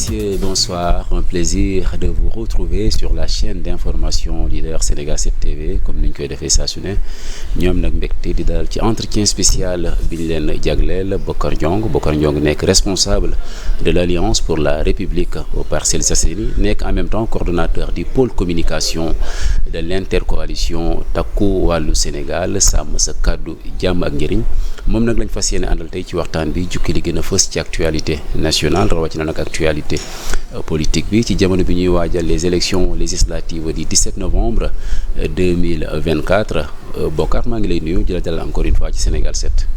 messieurs, bonsoir. Un plaisir de vous retrouver sur la chaîne d'information leader Sénégal 7 TV comme ni ñu koy defee saa su ne ñoom nag mbégte di dalal ci entretien spécial bi ñu leen jagleel Bokar Ndiong nekk responsable de l'Alliance pour la République aux Parcelles Assainies nekk en même temps coordonnateur du pôle communication de l'intercoalition Takku Wàllu Sénégal sàmm sa kàddu jàmm ak njëriñ moom nag lañ fas yéene àndal tey ci waxtaan bi jukki li gën a fës ci actualité nationale rawatina nag actualité politique bi ci jamono bi ñuy waajal les élections législatives du 17 novembre 2024 Bokar maa ngi lay nuyu di la dalal encore une fois ci Sénégal 7.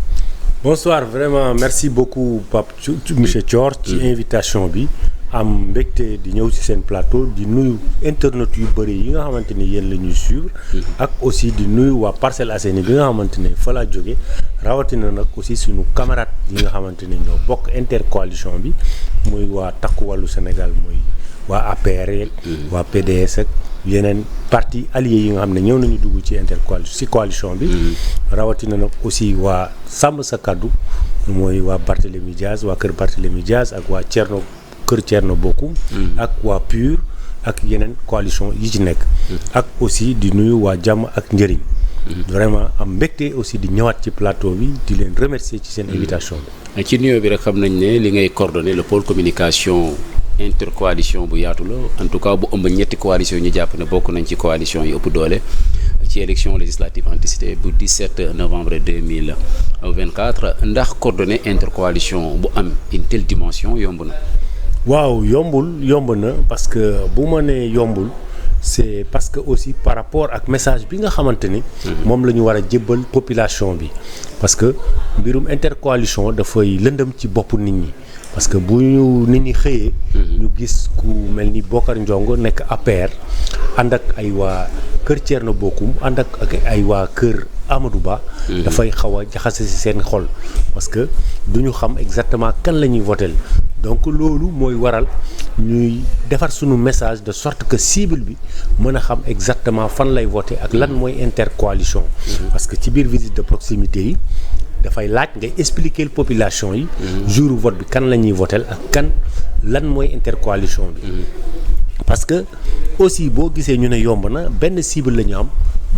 Bonsoir, vraiment merci beaucoup Pape monsieur Thior ci invitation bi am mbégte di ñëw ci seen plateau di nuyu internet yu bëri yi nga xamante ni yéen la ñuy suivre ak aussi di nuyu waa Parcelles Assainies bi nga xamante ne fa laa jóge rawatina nag aussi suñu camarade yi nga xamante ne ñoo bokk intercoalition bi muy waa Takku Wàllu Sénégal muy waa APR waa PDS ak yeneen parti alliés yi nga xam ne ñëw nañu dugg ci coalition bi rawatina nag aussi waa sàmm sa kaddu mooy waa Barthélémy Diaz waa kër Barthélémy Diaz ak waa kër Thierno Bocoum ak waa PUR ak yeneen coalition yi ci nekk ak aussi di nuyu waa jàmm ak njëriñ vraiment am mbégte aussi di ñëwaat ci plateau bi di leen remercier ci seen invitation bi ci nuyoo bi rek xam nañ ne li ngay coordonner le pôle communication intercoalition bu yaatu la en tout cas bu ëmb ñetti coalition yi ñu jàpp ne bokk nañ ci coalition yi ëpp doole ci élection législative anticipée bu 17 novembre 2024 ndax coordonner intercoalition bu am une telle dimension yomb na. waaw yomb na parce que bu ma nee yombul c'est parce que aussi par rapport ak message bi nga xamante ni moom la ñu war a jébbal population bi parce que mbirum intercoalition dafay lëndëm ci bopp nit ñi parce que bu ñu nit ñi xëyee ñu gis ku mel ni Bokar Ndiong nekk APR ànd ak ay waa kër Thierno Bocoum ànd ak ay waa kër Amadou Ba dafay xaw a jaxase ci seen xol parce que du ñu xam exactement kan la ñuy votel donc loolu mooy waral ñuy defar sunu message de sorte que cible bi mën a xam exactement fan lay voter ak lan mooy intercoalition parce que ci biir visite de proximité yi dafay laaj ngay expliquer population yi jour vote bi kan la ñuy votel ak kan lan mooy intercoalition bi parce que aussi boo gisee ñu ne yomb na benn cible la ñu am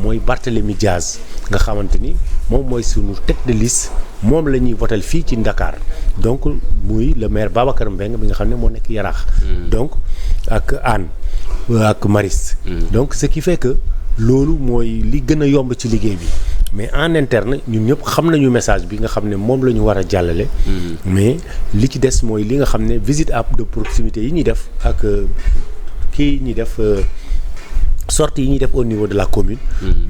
mooy Barthélémy Diaz nga xamante ni moom mooy sunu tête de liste moom la ñuy votel fii ci Dakar donc muy le maire Babacar Mbengue bi nga xam ne moo nekk Yaraax donc ak Anne ak Maris donc ce qui fait que loolu mooy li gën a yomb ci liggéey bi mais en interne ñun ñëpp xam nañu message bi nga xam ne moom la ñu war a jàllale mais li ci des mooy li nga xam ne visite de proximité yi ñuy def ak kii ñuy def sortie yi ñuy def au niveau de la commune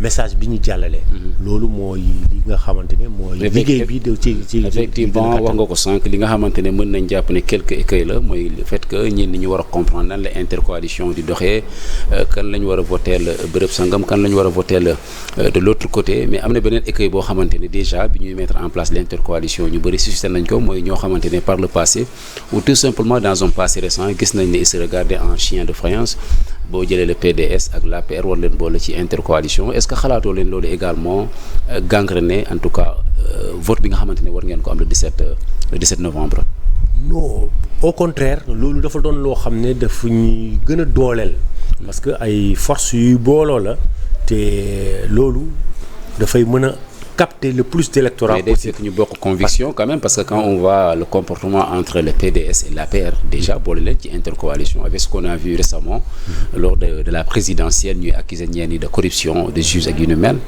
message bi ñu jàllale loolu mooy li nga xamante ne mooy liggéey bi ci effectivement wax nga ko sànq li nga xamante ne mën nañ jàpp ne quelques écueils la mooy le fait que ñenn ñi war a comprendre nan la intercoalition di doxee kan la ñu war a voteel bërëb sangam kan la ñu war a voteel de l'autre côté mais am na beneen écueil boo xamante ne déjà bi ñuy mettre en place l'intercoalition ñu bëri suscité nañ ko mooy ñoo xamante ne par le passé ou tout simplement dans un passé récent gis nañ ne ils se regardaient en chien de faïence boo jëlee le PDS ak l'APR war leen boole ci intercoalition est-ce que xalaatoo leen loolu également gangrené en tout cas vote bi nga xamante ne war ngeen ko am le 17 novembre. non au contraire loolu dafa doon loo xam ne dafa ñuy gën a dooleel parce que ay forces yuy booloo la te loolu dafay mën a capter le plus d'électorat possible. Mais c'est que ñu bokk conviction quand même parce que quand on voit le comportement entre le PDS et l'APR déjà boole leen ci intercoalition avec ce qu'on a vu récemment lors de la présidentielle ñuy accuser ñenn ñi de corruption de juges ak yu ni mel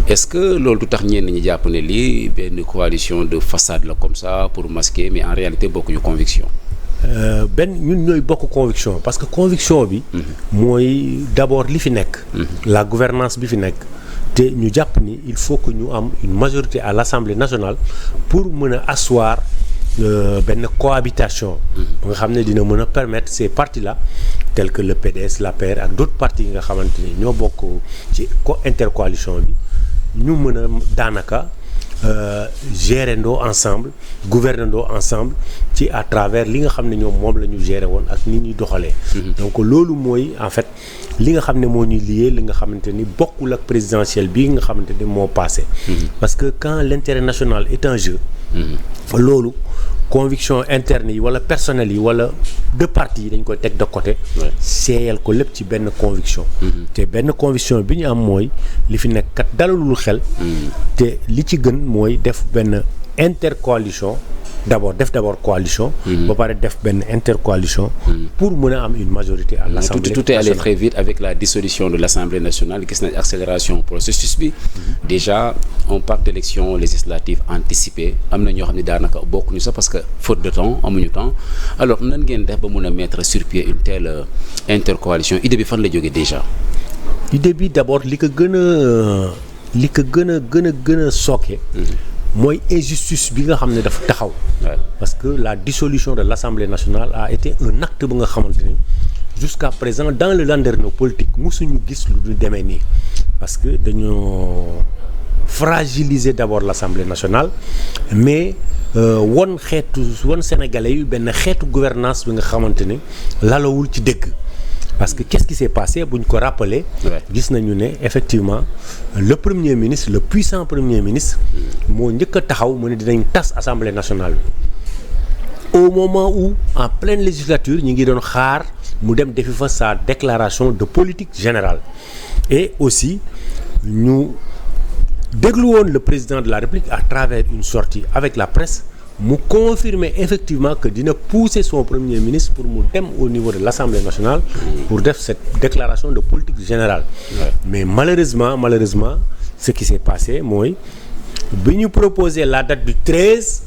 est-ce que loolu du tax ñenn ñi jàpp ne lii benn coalition de façade la comme ça pour masquer mais en réalité bokkuñu conviction ñun ñooy bokk conviction parce que conviction bi mooy d'abord li fi nekk la gouvernance bi fi nekk te ñu jàpp ni il faut que ñu am une majorité à l'Assemblée nationale pour mën a asseoir benn cohabitation ba nga xam ne dina mën a permettre ces partis là tels que le PDS l'APR ak d'autres partis yi nga xamante ne ñoo bokk ci intercoalition bi ñu mën a daanaka gérendoo ensemble gouvernendoo ensemble ci à travers li nga xam ne ñoom moom la ñu gérer woon ak ni ñuy doxalee. donc loolu mooy en fait li nga xam ne moo ñuy lié li nga xamante ni bokkul ak présidentielle bi nga xamante ni moo passé. parce que quand l'intérêt national est en jeu. loolu conviction interne yi wala personnel yi wala de parti yi dañ koy teg de côté. seeyal ko lépp ci benn conviction. te benn conviction bi ñu am mooy li fi nekk kat dalalul xel. te li ci gën mooy def benn intercoalition def d'abord coalition. ba pare def benn intercoalition. pour mën a am une majorité à l'Assemblée nationale. Tout est allé très vite avec la dissolution de l'Assemblée nationale gis nañ accélération processus bi. déjà on parle d'élection législative anticipée am na ñoo xam ne daanaka bokkuñu sax parce que faute de temps amuñu temps alors nan ngeen def ba mën a mettre sur pied une telle intercoalition idée bi fan la jógee déjà. idée bi d'abord li ko gën a sooke. mooy injustice bi nga xam ne dafa taxaw. parce que la dissolution de l'Assemblée nationale a été un acte ba nga xamante ni jusqu'à présent dans le landerneau politique musuñu gis lu du demee nii parce que dañoo fragiliser d'abord l'Assemblée nationale mais won Sénégalais yu benn xeetu gouvernance bi nga xamante ni lalawul ci dëgg. parce que qu'est-ce qui s'est passé bu ñu ko rappeler gis nañu ne effectivement le premier ministre le puissant premier ministre moo njëkk a taxaw mu ne dinañ tas assemblée nationale bi au moment où en pleine législature ñi ngi doon xaar mu dem defi fa sa déclaration de politique générale et aussi ñu déglu woon le président de la République à travers une sortie avec la presse mu confirmer effectivement que dina pousser son premier ministre pour mu dem au niveau de l'Assemblée nationale pour def cette déclaration de politique générale. Mais malheureusement ce qui s'est passé mooy bi ñu proposer la date du 13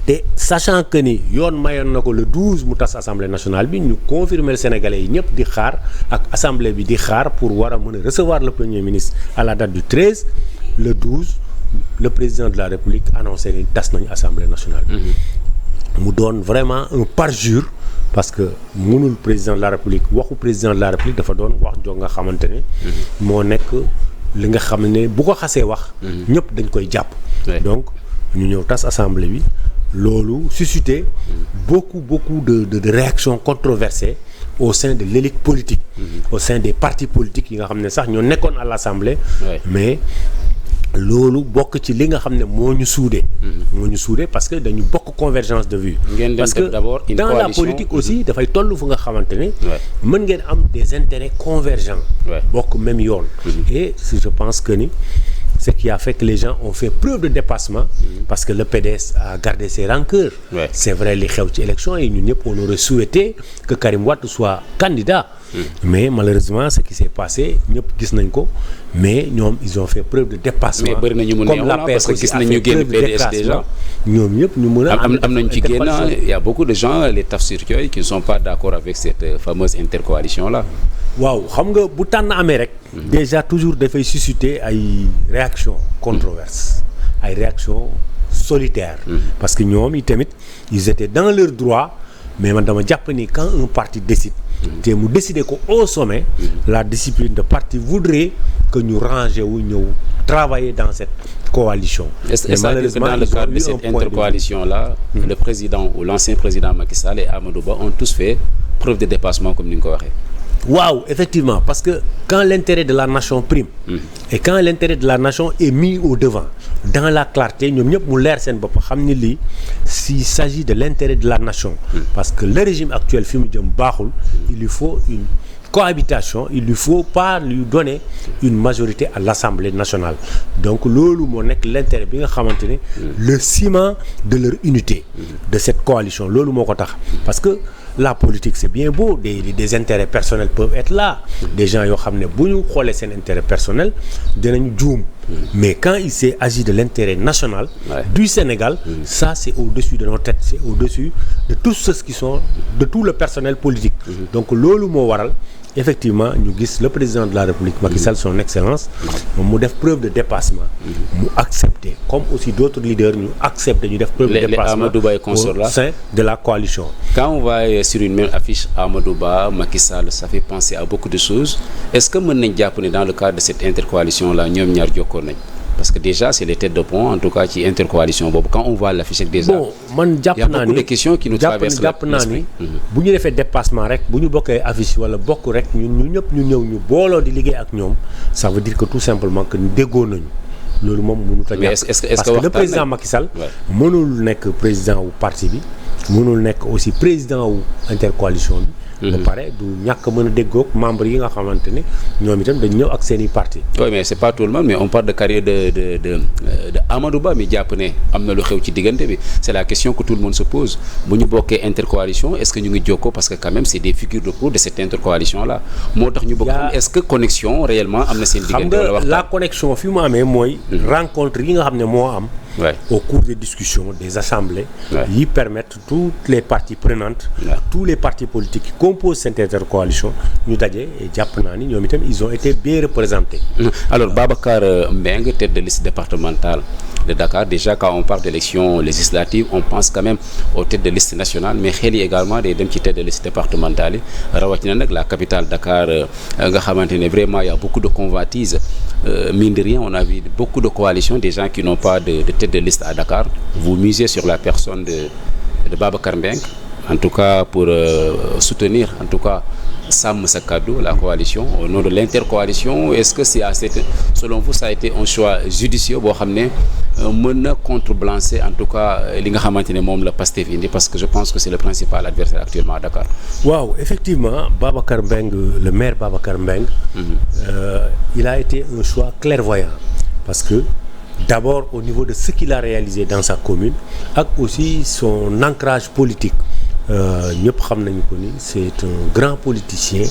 te sachant que ni yoon mayoon na ko le 12 mu tas Assemblée nationale bi ñu confirmer Sénégalais yi ñëpp di xaar ak Assemblée bi di xaar pour war a mën a recevoir le premier ministre à la date du 13 le 12 le président de la République annoncé ni tas nañu Assemblée nationale bi. mu doon vraiment un parjure parce que mënul président de la République waxu président de la République dafa doon wax joo nga xamante ne moo nekk li nga xam ne bu ko xasee wax ñëpp dañ koy jàpp. donc ñu ñëw tas Assemblée bi loolu suscité beaucoup de réactions controversées au sein de l'élite politique. au sein des partis politiques yi nga xam ne sax ñoo nekkoon à l'Assemblée. mais loolu bokk ci li nga xam ne moo ñu suudee. Parce que dañu bokk convergence de vue. parce que dans la politique aussi dafay toll fu nga xamante ne. mën ngeen am des intérêts convergents. bokk même yoon. et je pense que ni ce qui a fait que les gens ont fait preuve de dépassement. parce que le PDS a gardé ses rancœurs. c'est vrai li xew ci élection yi ñun ñëpp on aurait souhaité que Karim Wade soit candidat. mais malheureusement ce qui s'est passé ñëpp gis nañ ko mais ñoom ils ont fait preuve de dépassement. mais bëri nañu mu neex parce que gis nañu génn PDS déjà ñoom ñëpp ñu mën a. am nañu ci génn il y a beaucoup de gens les tafsirkioy qui ne sont pas d'accord avec cette fameuse intercoalition là. waaw xam nga bu tànn amee rek. déjà toujours dafay susciter ay réactions controverses ay réactions solitaires. parce que ñoom i tamit ils étaient dans leur droit mais man dama jàpp ni quand un parti décide. te mu décider ko au sommet. la discipline de parti voudrait que ñu ranger wu ñëw travailler dans cette coalition. Est-ce que dans le cadre de cette intercoalition là. le président ou l'ancien président Macky Sall et Amadou Ba ont tous fait preuve de dépassement comme ni nga ko waxee. waaw effectivement parce que quand l'intérêt de la nation prime. et quand l'intérêt de la nation est mis au devant dans la clarté ñoom ñëpp mu leer seen bopp xam ni lii s'il s'agit de l'intérêt de la nation. parce que le régime actuel fi mu jëm baaxul. il lui faut une cohabitation il lui faut pas lui donner une majorité à l'Assemblée nationale donc loolu moo nekk l'intérêt bi nga xamante ne le ciment de leur unité de cette coalition loolu moo ko tax parce que la politique c'est bien beau des intérêts personnels peuvent être là des gens yoo xam ne bu ñu xoolee seen intérêt personnel dinañu juum mais quand il s'est agi de l'intérêt national du Sénégal ça c'est au-dessus de nos têtes c'est au-dessus de tous ceux qui sont de tout le personnel politique donc loolu moo waral effectivement ñu gis le président de la République Macky Sall son excellence moom mu def preuve de dépassement mu accepter comme aussi d'autres leaders ñu accepter ñu def preuve de dépassement au sein de la coalition. Quand on va sur une même affiche Amadou Ba Macky Sall ça fait penser à beaucoup de choses est-ce que mën nañ jàpp ne dans le cadre de cette intercoalition là ñoom ñaar jokkoon nañ parce que déjà c'est les têtes de pont en tout cas ci intercoalition boobu quand on voit l'affiche déjà. bon man jàpp naa ni y a beaucoup de questions qui nous traversent l'esprit. bu ñu defee dépassement rek bu ñu bokkee affiche wala bokk rek ñu ñëpp ñu ñëw ñu booloo di liggéey ak ñoom ça veut dire que tout simplement que déggoo nañu loolu moom mënut a ñàkk parce que le président Macky Sall mënul nekk président wu parti bi mënul nekk aussi président wu intercoalition bi. ba pare du ñàkk mën a déggoog membre yi nga xamante ne ñoom itam dañ ñëw ak seen i parti. oui mais c'est pas tout le monde mais on parle de carrière de Amadou Ba mi jàpp ne am na lu xew ci diggante bi c'est la question que tout le monde se pose bu ñu bokkee intercoalition est-ce que ñu ngi jokkoo parce que quand même c'est des figures de proue de cette intercoalition là moo tax ñu bëgg xam est-ce que connexion réellement am na seen diggante wala xam nga la connexion fi mu amee mooy. rencontre yi nga xam ne moo am. Ouais. Au cours des discussions, des assemblées, qui permettent toutes les parties prenantes, tous les partis politiques qui composent cette intercoalition, nous d'ailleurs, et Japonani, ils ont été bien représentés. Alors, Babacar Mbengue, tête de liste départementale de Dakar, déjà quand on parle d'élections législatives, on pense quand même aux têtes de liste nationales, mais il y a également des têtes de liste départementales. La capitale Dakar, vraiment, il y a beaucoup de convoitises. Mine de rien, on a vu beaucoup de coalitions, des gens qui n'ont pas de tête de liste à Dakar. Vous misez sur la personne de Babacar Mbengue, en tout cas pour soutenir, en tout cas, Sam Sa Kaddu, la coalition, au nom de l'intercoalition. Est-ce que selon vous, ça a été un choix judicieux boo xam ne mën na contrebalancer en tout cas li nga xamante ne moom la Pastef indi parce que je pense que c'est le principal adversaire actuellement à Dakar. Waaw, effectivement, Babacar Mbengue, le maire Babacar Mbengue, il a été un choix clairvoyant parce que d'abord au niveau de ce qu'il a réalisé dans sa commune ak aussi son ancrage politique. ñëpp xam nañu ko ni c'est un grand politicien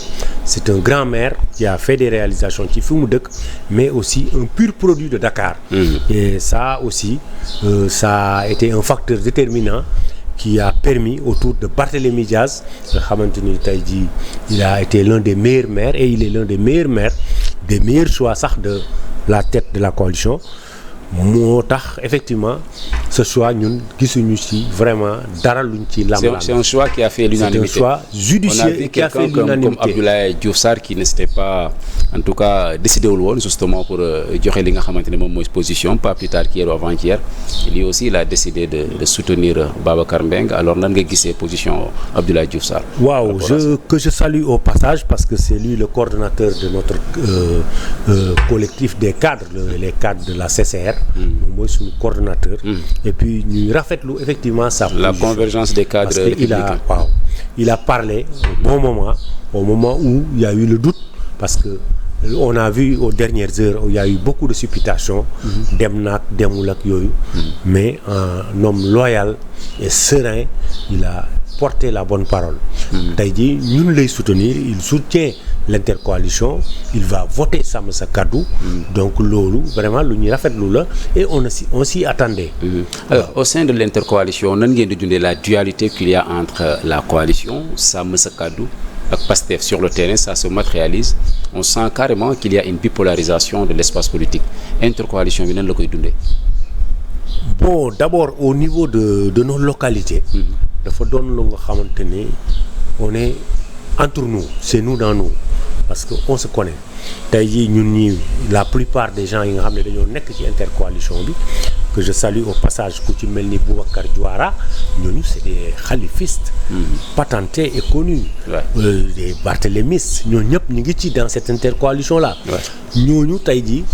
c'est un grand maire qui a fait des réalisations ci fi mu dëkk mais aussi un pur produit de Dakar. Et ça aussi ça a été un facteur déterminant qui a permis autour de Barthélémy Diaz nga xamante ni tey jii il a été l'un des meilleurs maires et il est l'un des meilleurs maires des meilleurs choix sax de la tête de la coalition. moo tax effectivement ce choix ñun gisuñu ci vraiment dara luñ ci lam-lam. C'est un choix qui a fait l'unanimité. C'est un choix judicieux qui a fait l'unanimité. Comme Abdoulaye Diouf Sarr qui ne s'était pas en tout cas décidé wul woon justement pour joxe li nga xamante ne moom mooy position pas plus tard qu'hier ou avant-hier lui aussi il a décidé de soutenir Babacar Mbengue alors nan nga gisee position Abdoulaye Diouf Sarr. Waaw, que je salue au passage parce que c'est lui le coordonnateur de notre collectif des cadres les cadres de la CCR. moom mooy suñu coordonnateur. Et puis ñuy rafetlu effectivement sa position. La convergence des cadres républicains. Parce que il a parlé au moment où il y a eu le doute parce que on a vu aux dernières heures où il y a eu beaucoup de supputations. dem naag demul ak yooyu. Mais un homme loyal et serein il a porté la bonne parole. Tey jii ñun lay soutenir il soutient l'intercoalition il va voter Sam Sa Kaddu. Donc loolu vraiment lu ñuy rafetlu la et on s'y attendait. Alors au sein de l'intercoalition nan ngeen di dundee la dualité qu'il y a entre la coalition Sam Sa Kaddu ak Pastef sur le terrain ça se matérialise on sent carrément qu'il y a une bipolarisation de l'espace politique intercoalition bi nan la koy dundee. Bon, d'abord au niveau de nos localités. dafa doon lu nga xamante ni on est entre nous c'est nous dans nous parce que on se connaît tey jii ñun ñii la plupart des gens yi nga xam ne dañoo nekk ci intercoalition bi que je salue au passage ku ci mel ni Boubacar Diouara ñooñu c'est des khalifistes patentés et connus. Des barthélémistes ñooñu ñëpp ñu ngi ci dans cette intercoalition là. ñooñu tey jii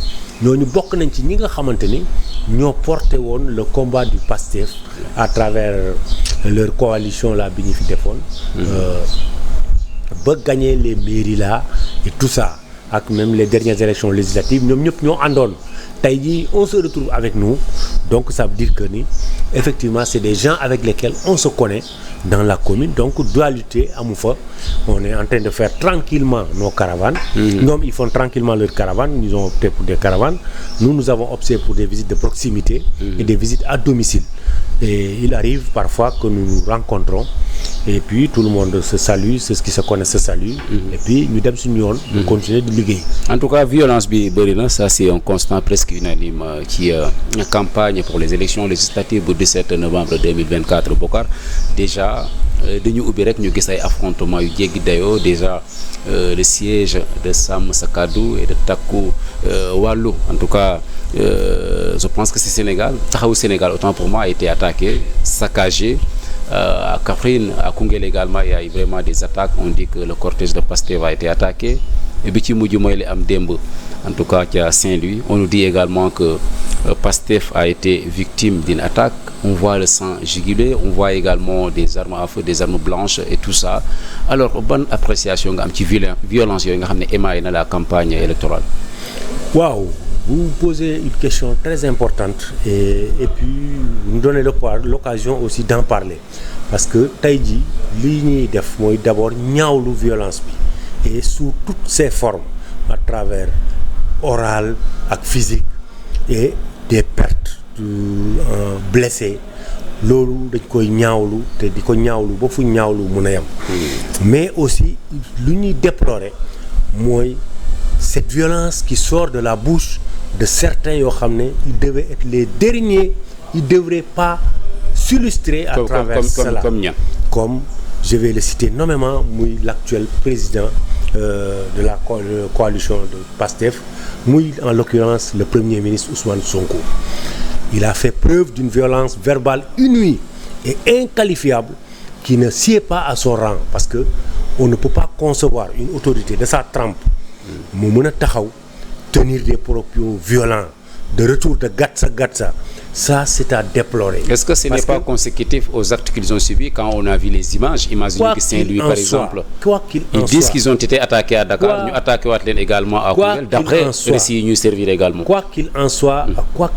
ñooñu bokk nañ ci ñi nga xamante ni ñoo porté woon le combat du Pastef à travers leur coalition là bi ñu fi defoon. ba gagner les mairies là et tout ça ak même les dernières élections législatives ñoom ñëpp ñoo àndoon tey jii on se retrouve avec nous donc ça veut dire que ni effectivement c'est des gens avec lesquels on se connaît dans la commune donc dualité amu fa on est en train de faire tranquillement nos caravanes. ñoom ils font tranquillement leurs caravanes ils ont opté pour des caravanes nous avons opté pour des visites de proximité et des visites à domicile et il arrive parfois que nous nous rencontrons et puis tout le monde se salue ceux qui se connaissent se saluent et puis ñu dem suñu yoon ñu continuer di liggéey. En tout cas violence bi bëri na ça c'est un constant presque unanime ci campagne pour les élections législatives bu 17 novembre 2024 Bokar déjà dañu ubbi rek ñu gis ay affrontements yu jéggi dayoo déjà le siège de Sam Sa Kaddu et de Takku Wallu en tout cas je pense que c'est Sénégal Taxawu Sénégal autant pour moi a été attaqué, saccagé. À Kaffrine, à Koungheul également, il y a eu vraiment des attaques. On dit que le cortège de Pastef a été attaqué. Et bi ci mujj mooy li am démb en tout cas à Saint-Louis. On nous dit également que Pastef a été victime d'une attaque. On voit le sang juguler, on voit également des armes à feu, des armes blanches et tout ça. Alors bonne appréciation nga am ci violence yooyu nga xam ne émaillé na la campagne électorale. Waaw, vous me posez une question très importante et puis vous nous donnez l'occasion aussi d'en parler parce que tey jii li ñuy def mooy d'abord ñaawlu violence bi et sous toutes ses formes à travers oral ak physique et des pertes blessés loolu dañ koy ñaawlu te di ko ñaawlu ba fu ñaawlu mën a yem mais aussi lu ñuy déplorer mooy cette violence qui sort de la bouche de certains yoo xam ne ils devaient être les derniers, ils ne devraient pas s'illustrer à travers cela comme je vais le citer nommément muy l'actuel président de la coalition de Pastef muy en l'occurrence le premier ministre Ousmane Sonko. Il a fait preuve d'une violence verbale inouïe et inqualifiable qui ne sied pas à son rang parce que on ne peut pas concevoir une autorité de sa trempe mu mën a taxaw tenir des propos violents de retour de gatsa ça c'est à déplorer. Est-ce que ce n'est pas consécutif aux actes qu'ils ont subis quand on a vu les images? Imaginez que Saint-Louis par exemple, ils disent qu'ils ont été attaqués à Dakar, ñu attaqué waat leen également à Koungheul d'après récits yi ñuy servir également. Quoi qu'il en soit, quoi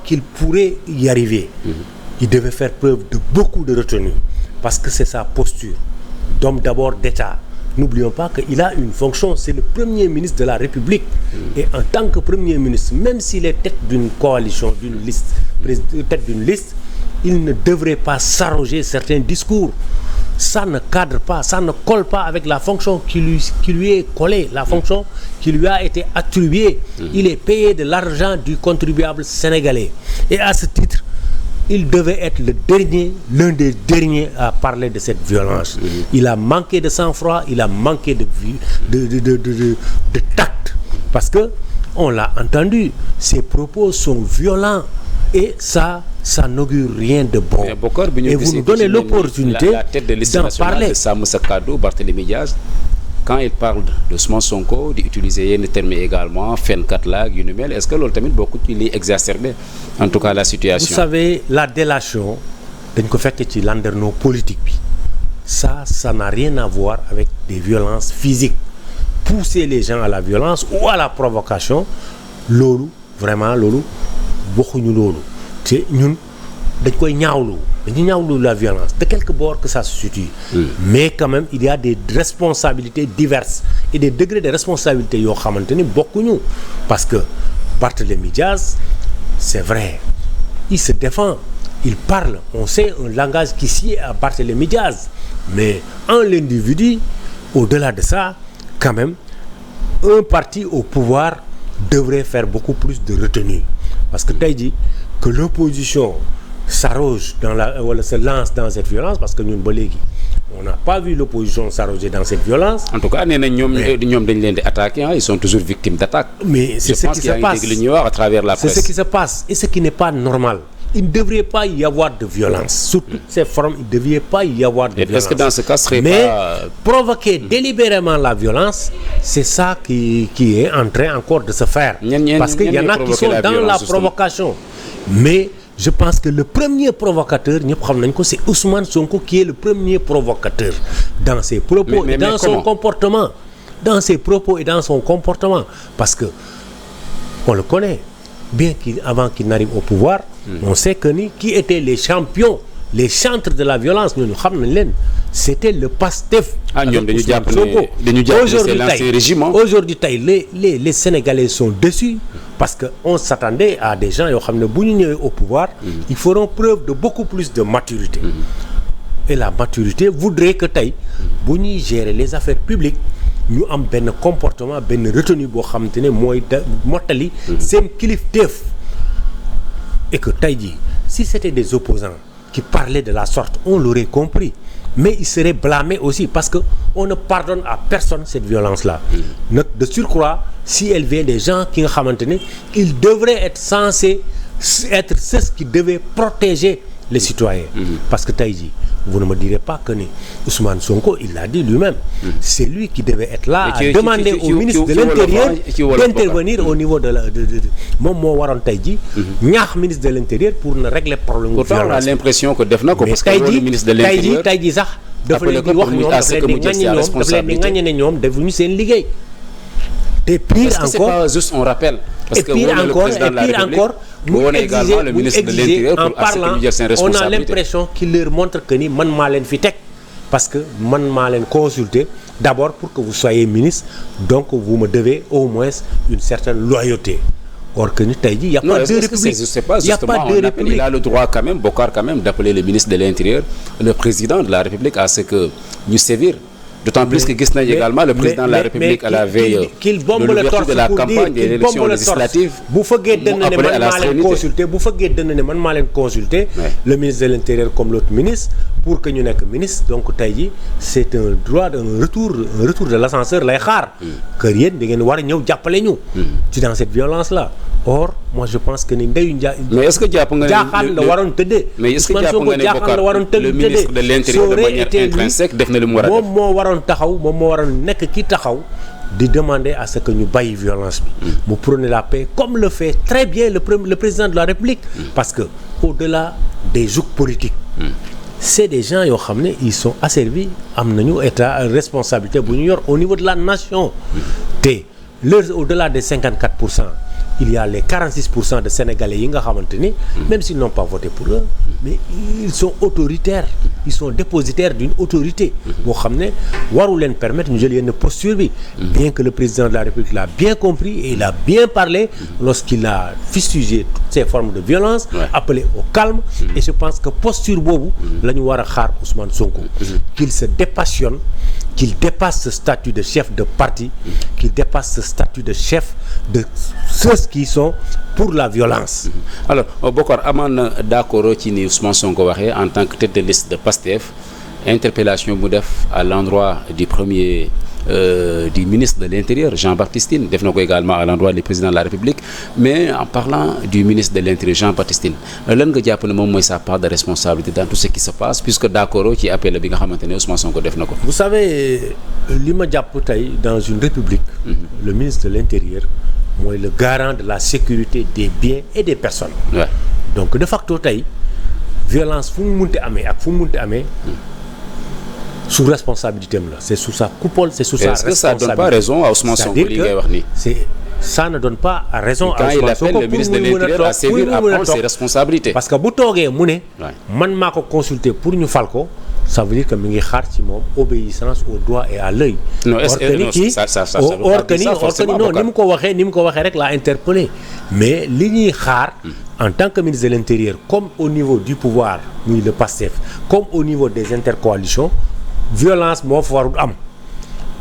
qu'il pourrait y arriver, il devait faire preuve de beaucoup de retenue parce que c'est sa posture d'homme d'abord d'État. N'oublions pas qu'il a une fonction, c'est le premier ministre de la République. Et en tant que premier ministre, même s'il est tête d'une coalition, tête d'une liste, il ne devrait pas s'arroger certains discours. Ça ne cadre pas, ça ne colle pas avec la fonction qui lui est collée, la fonction qui lui a été attribuée. Il est payé de l'argent du contribuable sénégalais. Et à ce titre, il devait être l'un des derniers à parler de cette violence. Il a manqué de sang-froid, il a manqué de tact. Parce que, on l'a entendu, ses propos sont violents et ça n'augure rien de bon. Et vous nous donnez l'opportunité d'en parler. Barthélémy Diaz, quand il parle de Ousmane Sonko d'utiliser yenn termes également fenkat la yu ni mel, est-ce que loolu tamit bokku ci li exacerber en tout cas la situation? Vous savez, la délation dañ ko fekk ci landerneau politique bi ça n'a rien à voir avec des violences physiques. Pousser les gens à la violence ou à la provocation loolu vraiment loolu waxuñu loolu te ñun dañ koy ñaawlu la violence de quelque bord que ça se situe. Mais quand même il y a des responsabilités diverses et des degrés de responsabilité yoo xamante ni bokkuñu parce que Barthélémy Diaz c'est vrai il se défend, il parle, on sait un langage qui sied à Barthélémy Diaz, mais en l'individu au-delà de ça quand même un parti au pouvoir devrait faire beaucoup plus de retenue parce que tey jii que l'opposition s'arroge wala se lance dans cette violence parce que ñun ba léegi on n'a pas vu l'opposition s'arroger dans cette violence. En tout cas nee nañ ñoom dañ leen di attaquer ils sont toujours victimes d'attaques. Mais c'est ce qui se passe. Je pense qu'il y a une ñuy wax à travers la presse. C'est ce qui se passe et ce qui n'est pas normal. Il ne devrait pas y avoir de violence. Sous toutes ces formes, il ne devrait pas y avoir de violence. Est-ce que dans ce cas serait mais pas... provoquer délibérément la violence, c'est ça qui est en train encore de se faire. Parce qu'il y en a qui sont dans la provocation. Mais je pense que le premier provocateur, c'est Ousmane Sonko qui est le premier provocateur dans ses propos et dans son comportement. Dans ses propos et dans son comportement. Parce que on le connaît. Bien qu'avant qu'il n'arrive au pouvoir, on sait que qui étaient les champions, les chantres de la violence, c'était le Pastef. Aujourd'hui, les Sénégalais sont déçus parce qu'on s'attendait à des gens au pouvoir, ils feront preuve de beaucoup plus de maturité. Et la maturité voudrait que bu ñuy gérer les affaires publiques, ñu am benn comportement benn retenue boo xamante ne mooy mottali seen kilifteef et que tey jii si c'était des opposants qui parlaient de la sorte on l'aurait compris mais il serait blâmé aussi parce que on ne pardonne à personne cette violence-là. nag de surcroît si elle vient des gens ki nga xamante ne ils devraient être censés être ceux qui devaient protéger les citoyens. Parce que tey jii vous ne me direz pas que ni Ousmane Sonko il l'a dit lui-même. C'est lui qui devait être là à demander au ministre de l'Intérieur d'intervenir au niveau de la moom moo waroon tey jii ñaax ministre de l'Intérieur pour na régler problème. Pourtant on a l'impression que def na ko parce que le ministre de l'Intérieur tey jii sax dafa leen di wax ñoom daf leen di ŋaññi ne ñoom defuñu seen liggéey. te pire encore est-ce que c'est pas juste un rappel. Parce que pire encore mu exiger en parlant on a l'impression qu'il leur montre que ni man maa leen fi teg parce que man maa leen consulter d'abord pour que vous soyez ministre donc vous me devez au moins une certaine loyauté. Or que ni tey jii y a pas de république. Y a pas de république. Il a le droit quand même, Bokar quand même, d'appeler le ministre de l'Intérieur, le président de la République à ce que ñu sévir. D'autant plus que gis nañu également le président de la République à la veille de l'ouverture de la campagne des élections législatives. bu fekkee dënn ne man maa leen consulter bu fekkee dënn ne man maa leen consulter le ministre de l'Intérieur comme l'autre ministre pour que ñu nekk ministre donc tey jii c'est un droit un retour de l'ascenseur lay xaar. que yéen da ngeen war a ñëw jàppale ñu. ci dans cette violence là. Or moi je pense que ni ndeyu mais est-ce que jàpp nga ne jaaxaan la waroon tëddee. mais est-ce que jàpp nga ne Bokar le ministre de l'Intérieur de manière intrinsèque def na li mu war a def. moom moo waroon nekk ki taxaw di demander à ce que ñu bàyyi violence bi. mu prôner la paix comme le fait très bien le président de la République. parce que au-delà des jougs politiques. c'est des gens yoo xam ne ils sont asservis am nañu état responsabilité bu ñu yor au niveau de la nation. te au-delà des 54%. il y a les 46% de Sénégalais yi nga xamante ni même s'ils n'ont pas voté pour eux mais ils sont autoritaires ils sont dépositaires d'une autorité boo xam ne waru leen permettre ñu jël yenn posture bi bien que le président de la République l'a bien compris et il a bien parlé lorsqu'il a fustigé toutes ces formes de violence appelé au calme et je pense que posture boobu la ñu war a xaar Ousmane Sonko qu'il se dépassionne qu'il dépasse ce statut de chef de parti qu'il dépasse ce statut de chef de ceux qui sont pour la violence. Alors Bokar amaan na d'accord ci ni Ousmane Sonko waxee en tant que tête de liste de PASTEF interpellation mu def à l'endroit du ministre de l'Intérieur Jean-Baptiste Tine def na ko également à l'endroit du président de la République mais en parlant du ministre de l'Intérieur Jean-Baptiste Tine lan nga jàpp ne moom mooy sa part de responsabilité dans tout ce qui se passe puisque d'accord ci appel bi nga xamante ne Ousmane Sonko def na ko. Vous savez li ma jàpp tey dans une république. Le ministre de l'Intérieur mooy le garant de la sécurité des biens et des personnes. Donc de facto tey violence fu mu munti amee ak fu mu munti amee. sous responsabilité am la c'est sous sa coupole c'est sous sa responsabilité. Est-ce que ça donne pas raison à Ousmane Sonko li ngay wax nii. Ça ne donne pas raison à Ousmane Sonko quand il appelle le ministre de l'Intérieur à sévir à prendre ses responsabilités. parce que bu toogee mu ne. man maa ko consulter pour ñu fal ko. ça veut dire que mi ngi xaar ci moom obéissance au doigt et à l'œil. non est-ce que non ni mu ko waxee rek l'a interpellé mais li ñuy xaar en tant que ministre de l'Intérieur comme au niveau du pouvoir muy le PASTEF comme au niveau des intercoalitions violence moo fa warul am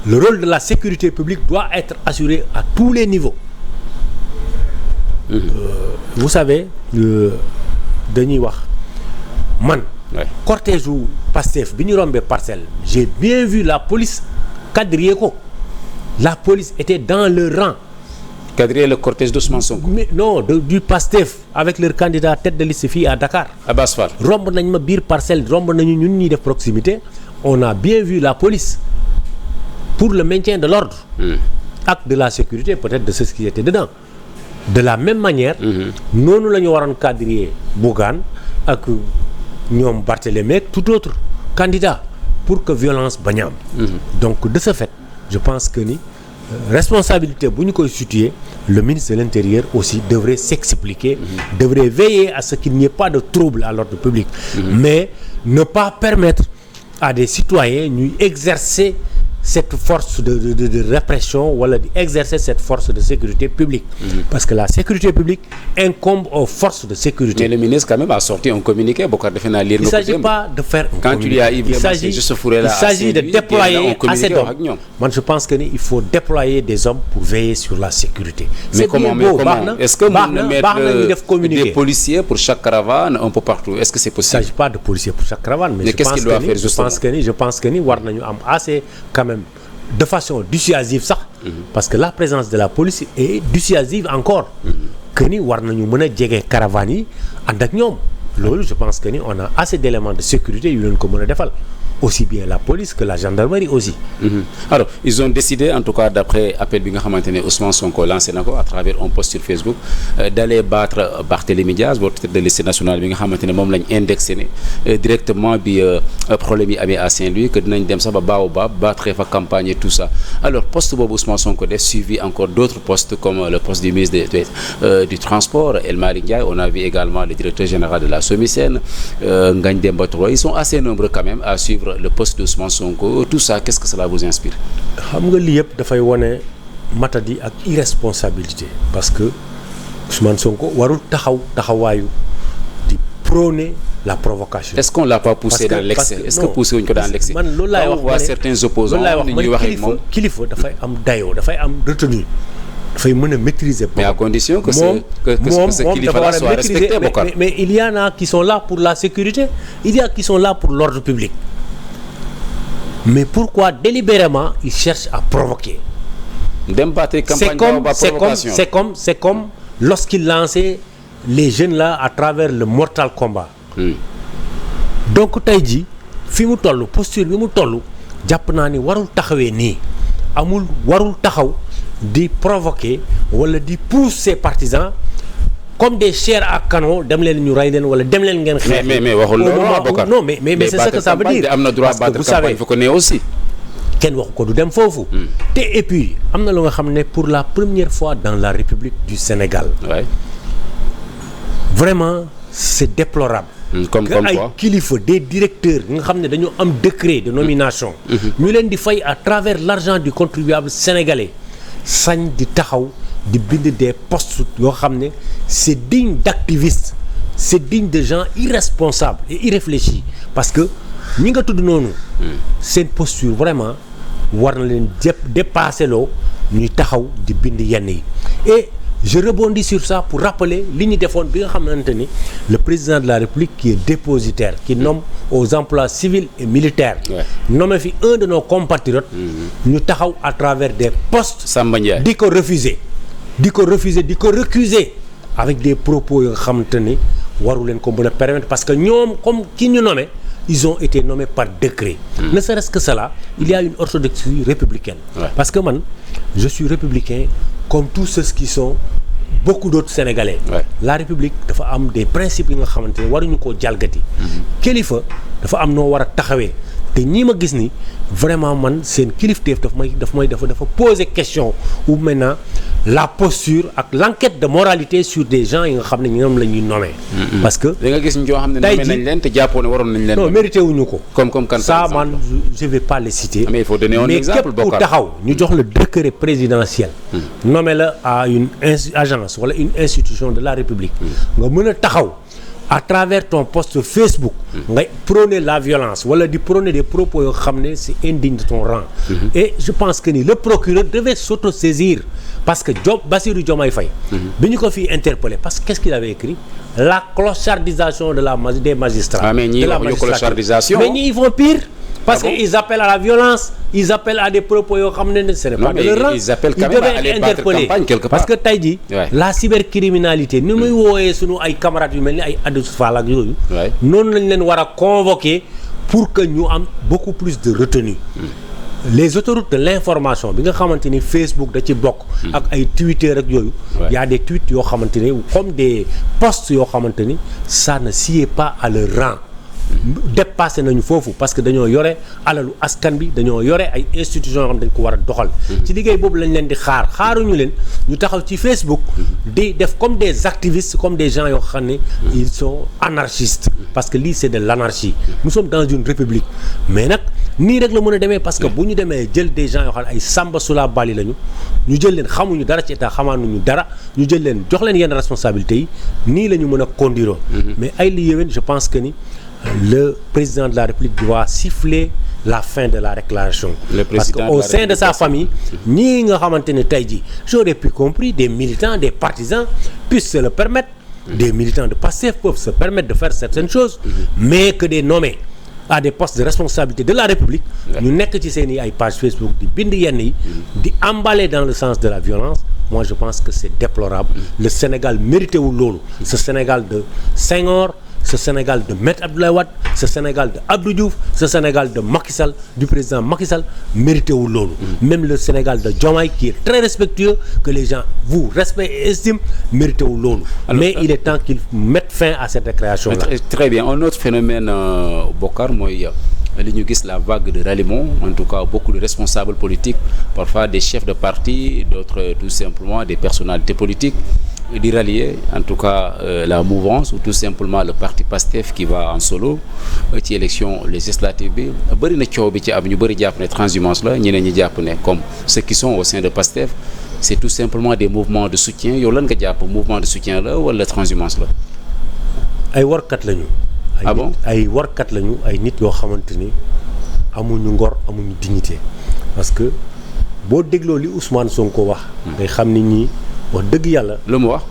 le rôle de la sécurité publique doit être assuré à tous les niveaux. Vous savez dañuy wax man. cortège u Pastef bi ñu rombee Parcelles j'ai bien vu la police quadriller ko la police était dans le rang. Quadriller le cortège d'Ousmane Sonko. mais non du Pastef avec leur candidat tête de liste fii à Dakar. Abass Fall. romb nañ ma biir Parcelles romb nañu ñun ñuy def proximité on a bien vu la police pour le maintien de l'ordre. Acte de la sécurité peut-être de ceux qui étaient dedans. De la même manière. noonu la ñu waroon quadriller Bougane ak. ñoom Barthélémy ak tout autre candidat pour que violence bañ a am. Donc de ce fait je pense que ni responsabilité bu ñu koy situer le ministre de l'Intérieur aussi devrait s'expliquer. Devrait veiller à ce qu'il n'y ait pas de trouble à l'ordre public. Mais ne pas permettre à des citoyens ñuy exercer cette force de répression wala di exercer cette force de sécurité publique. Parce que la sécurité publique incombe aux forces de sécurité. Mais le ministre quand même a sorti un communiqué Bokar defe naa lire. Il ne s'agit pas de faire un communiqué. Il s'agit de déployer assez d'hommes. Man, je pense que il faut déployer des hommes pour veiller sur la sécurité. Mais comment est-ce que vous mettre des policiers pour chaque caravane un peu partout? Est-ce que c'est possible? Il ne s'agit pas de policiers pour chaque caravane, mais qu'est-ce qu'il doit faire justement? Je pense que ni war nañu am assez quand même de façon dissuasive sax. Parce que la présence de la police est dissuasive encore. Que ni war nañu mën a jege caravane yi ànd ak ñoom. Loolu je pense que ni on a assez d'éléments de sécurité yu leen ko mën a defal. Aussi bien la police que la gendarmerie aussi. Alors ils ont décidé en tout cas d'après appel bi nga xamante ne Ousmane Sonko lancé na ko à travers un post sur Facebook d'aller battre Barthélémy Diaz boo tête de liste nationale bi nga xamante ne moom lañ indexé ne directement bi problème yi amee à Saint-Louis que dinañ dem sax ba Baobab battre fa campagne et tout ça. Alors poste boobu Ousmane Sonko def suivi encore d'autres postes comme le poste du ministre du transport El Malick Ndiaye, on a vu également le directeur général de la SOMISEN Ngagne Demba Touré. Ils sont assez nombreux quand même à suivre le poste d'Ousmane Sonko. Tout ça, qu'est-ce que cela vous inspire? xam nga lii yëpp dafay wane matadi ak irresponsabilité parce que Ousmane Sonko warul taxawaayu di prôner la provocation. Est-ce qu'on l'a pas poussé dans l'excès? Est-ce que poussé wuñ ko dans l'excès? Man loolu laay wax ma ne certains opposants ni ñuy waxee moom kilifa dafay am dayoo dafay am retenue dafay mën a maîtriser. Mais à condition que ce kilifa-là soit respecté. Mais il y en a qui sont là pour la sécurité, il y a qui sont là pour l'ordre public. Mais pourquoi délibérément ils cherchent à provoquer? C'est comme lorsqu'ils lançaient les jeunes là à travers le Mortal Kombat. Donc tey jii fi mu toll posture bi mu toll jàpp naa ni warul taxawee nii warul taxaw di provoquer wala di pousser ses partisans comme des chairs à canon dem leen ñu rey leen wala dem leen ngeen xeex. mais waxul loolu Bokar. Non mais c'est ce que ça veut dire. am na droit battre campagne faut ko ne aussi. kenn waxu ko du dem foofu. te et puis am na lu nga xam ne pour la première fois dans la République du Sénégal. Ouais. Vraiment c'est déplorable. Comme que ay quoi kilifa des directeurs nga xam ne dañoo am décret de nomination. ñu leen di fay à travers l'argent du contribuable sénégalais sañ di taxaw. di bind des postes yoo xam ne c'est digne d'activistes c'est digne de gens irresponsables et irréfléchis parce que ñi nga tudd noonu seen posture vraiment war na leen dépasser loo ñuy taxaw di bind yenn yi. Et je rebondis sur ça pour rappeler li ñu defoon bi nga xamante ni le président de la République qui est dépositaire qui nomme aux emplois civils et militaires nommé fi un de nos compatriotes ñu taxaw à travers des postes Samba Ndiaye di ko refuser di ko récuser avec des propos yoo nga xamante ni waru leen ko mën a permettre parce que ñoom comme ki ñu nommé ils ont été nommés par décret. Ne serait-ce que cela, il y a une orthodoxie républicaine. Parce que man je suis républicain comme tous ceux qui sont beaucoup d'autres Sénégalais. La République dafa am des principes yi nga xamante ne waruñu koo jalgati. Kilifa dafa am noo war a taxawee te ñii ma gis ni vraiment man seen kilifteef dafa poser question ou maintenant la posture ak l'enquête de moralité sur des gens yi nga xam ne ñoom la ñuy nommer. parce que da nga gis ñoo xam ne nommé nañ leen te jàppoo ne waroon nañ leen. non mérité wuñu ko. comme kan ça man je vais pas les citer. mais il faut donner un exemple mais képp ku taxaw ñu jox le décret présidentiel. nommé la à une agence wala une institution de la République. nga mën a taxaw. à travers ton post Facebook ngay prôner la violence wala di prôner des propos yoo xam ne c'est indigne de ton rang. Et je pense que ni le procureur devait s'autosaisir parce que Bassirou Diomaye Faye bi ñu ko fi interpellé parce que qu'est-ce qu'il avait écrit la clochardisation des magistrats. mais ñii wax ñu clochardisation mais ñii ils font pire. Parce qu'ils appellent à la violence, ils appellent à des propos yoo xam ne ce n'est pas de leur rang. Ils appellent quand même à aller battre campagne quelque part. Parce que tey jii la cybercriminalité ni muy woowee sunu ay camarades yu mel ni ay Adou Fall ak yooyu. noonu lañ leen war a convoquer pour que ñu am beaucoup plus de retenue. Les autoroutes de l'information bi nga xamante ni Facebook da ci bokk. ak ay Twitter ak yooyu. y a des tweets yoo xamante ni comme des posts yoo xamante ni ça ne sied pas à leur rang. dépassé nañu foofu parce que dañoo yore alalu askan bi dañoo yore ay institutions yoo xam dañ ko war a doxal. ci liggéey boobu lañ leen di xaaruñu leen ñu taxaw ci Facebook. di def comme des activistes comme des gens yoo xam ne ils sont anarchistes. parce que lii c'est de l'anarchie. nous sommes dans une république mais nag nii rek la mën a demee parce que bu ñu demee jël des gens yoo xam ne ay Samba Sula Bali lañu ñu jël leen xamuñu dara ci état xamaanuñu dara ñu jël leen jox leen yenn responsabilités yi nii la ñu mën a conduire. mais ay li yéwén je pense que ni le président de la République doit siffler la fin de la déclaration. Parce que au sein de sa famille ñii nga xamante ne tey jii j'aurais pu compris des militants des partisans puissent se le permettre. Des militants de Pastef peuvent se permettre de faire certaines choses. Mais que des nommés à des postes de responsabilité de la République ñu nekk ci seen i ay page Facebook di bind yenn yi di emballer dans le sens de la violence. Moi je pense que c'est déplorable. Le Sénégal mérité wul loolu. Ce Sénégal de Senghor, ce Sénégal de Maître Abdoulaye Wade, ce Sénégal de Abdou Diouf, ce Sénégal de Macky Sall, du président Macky Sall mérité wul loolu. Même le Sénégal de Diomaye qui est très respectueux, que les gens vous respectent et estiment, mérité wul loolu. Mais il est temps qu'ils mettent fin à cette récréation-là. Très bien. Un autre phénomène, Bokar, mooy li ñu gis la vague de ralliement, en tout cas beaucoup de responsables politiques, parfois des chefs de parti, d'autres tout simplement des personnalités politiques, di rallier en tout cas la mouvance ou tout simplement le parti PASTEF qui va en solo ci élection législative bi bëri na coow bi ci am ñu bëri jàpp ne transhumance la ñeneen ñi jàpp ne comme ceux qui sont au sein de PASTEF c'est tout simplement des mouvements de soutien yow lan nga jàpp mouvement de soutien la wala transhumance la. ay warkat lañu. Ah bon ay warkat lañu ay nit yoo xamante ni amuñu ngor amuñu dignité parce que boo dégloo li Ousmane Sonko wax. day xam ni ñii wax dëgg yàlla. lu mu wax.